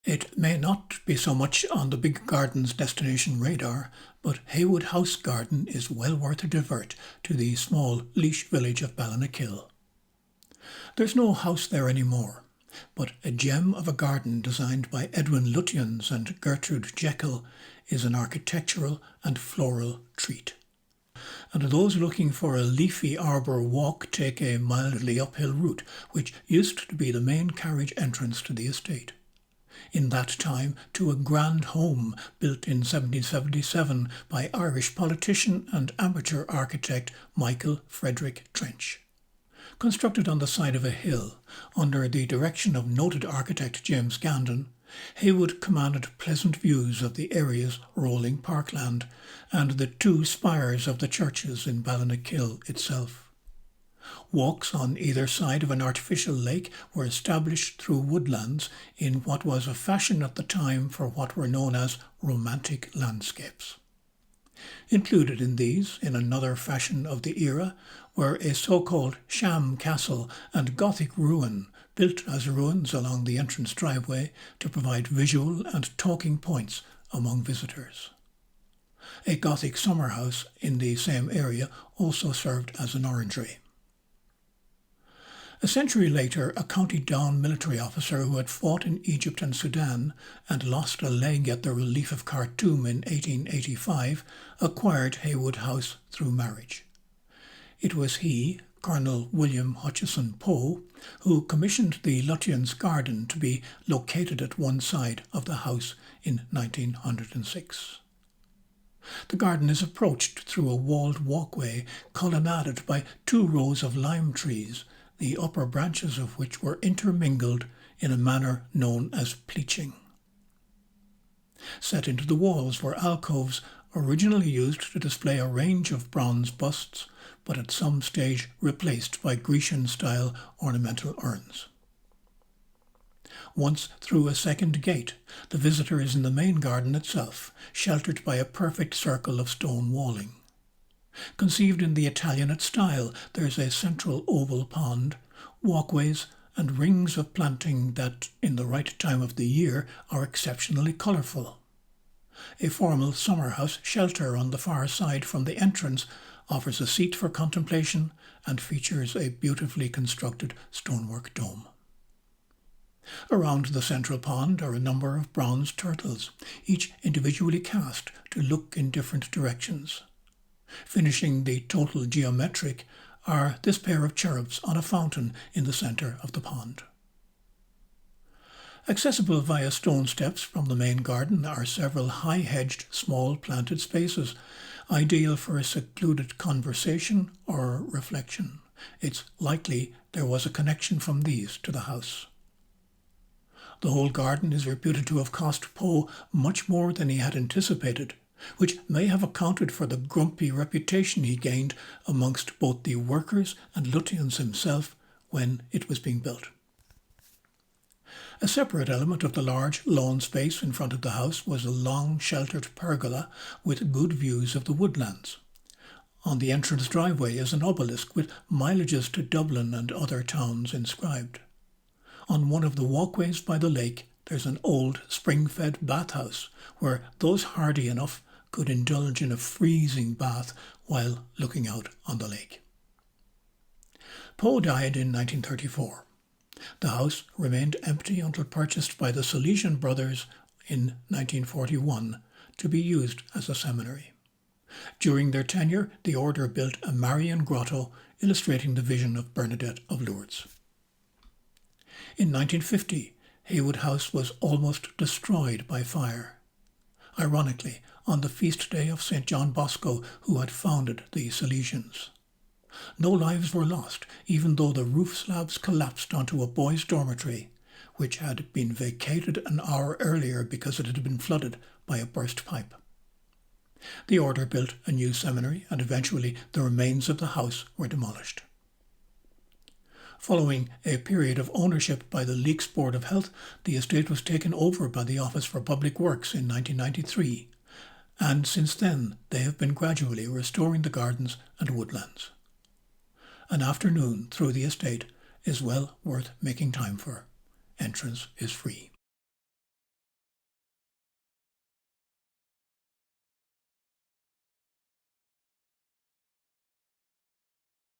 It may not be so much on the big garden's destination radar, but Heywood House garden is well worth a divert to the small Laois village of Ballinakill. There's no house there anymore, but a gem of a garden designed by Edwin Lutyens and Gertrude Jekyll is an architectural and floral treat. And those looking for a leafy arbour walk take a mildly uphill route, which used to be the main carriage entrance to the estate. In that time to a grand home built in 1777 by Irish politician and amateur architect Michael Frederick Trench. Constructed on the side of a hill, under the direction of noted architect James Gandon, Heywood commanded pleasant views of the area's rolling parkland and the two spires of the churches in Ballinakill itself. Walks on either side of an artificial lake were established through woodlands in what was a fashion at the time for what were known as romantic landscapes. Included in these, in another fashion of the era, were a so-called sham castle and Gothic ruin built as ruins along the entrance driveway to provide visual and talking points among visitors. A Gothic summer house in the same area also served as an orangery. A century later, a County Down military officer who had fought in Egypt and Sudan and lost a leg at the Relief of Khartoum in 1885 acquired Heywood House through marriage. It was he, Colonel William Hutchison Poe, who commissioned the Lutyens garden to be located at one side of the house in 1906. The garden is approached through a walled walkway colonnaded by two rows of lime trees, the upper branches of which were intermingled in a manner known as pleaching. Set into the walls were alcoves originally used to display a range of bronze busts, but at some stage replaced by Grecian-style ornamental urns. Once through a second gate, the visitor is in the main garden itself, sheltered by a perfect circle of stone walling. Conceived in the Italianate style, there's a central oval pond, walkways, and rings of planting that, in the right time of the year, are exceptionally colourful. A formal summer house shelter on the far side from the entrance offers a seat for contemplation and features a beautifully constructed stonework dome. Around the central pond are a number of bronze turtles, each individually cast to look in different directions. Finishing the total geometric are this pair of cherubs on a fountain in the centre of the pond. Accessible via stone steps from the main garden are several high-hedged, small planted spaces, ideal for a secluded conversation or reflection. It's likely there was a connection from these to the house. The whole garden is reputed to have cost Poe much more than he had anticipated, which may have accounted for the grumpy reputation he gained amongst both the workers and Lutyens himself when it was being built. A separate element of the large lawn space in front of the house was a long sheltered pergola with good views of the woodlands. On the entrance driveway is an obelisk with mileages to Dublin and other towns inscribed. On one of the walkways by the lake there's an old spring-fed bathhouse where those hardy enough could indulge in a freezing bath while looking out on the lake. Poe died in 1934. The house remained empty until purchased by the Salesian brothers in 1941 to be used as a seminary. During their tenure, the order built a Marian grotto illustrating the vision of Bernadette of Lourdes. In 1950, Heywood House was almost destroyed by fire. Ironically, on the feast day of St. John Bosco, who had founded the Salesians. No lives were lost, even though the roof slabs collapsed onto a boys' dormitory, which had been vacated an hour earlier because it had been flooded by a burst pipe. The order built a new seminary, and eventually the remains of the house were demolished. Following a period of ownership by the Leaks Board of Health, the estate was taken over by the Office for Public Works in 1993, and since then they have been gradually restoring the gardens and woodlands. An afternoon through the estate is well worth making time for. Entrance is free.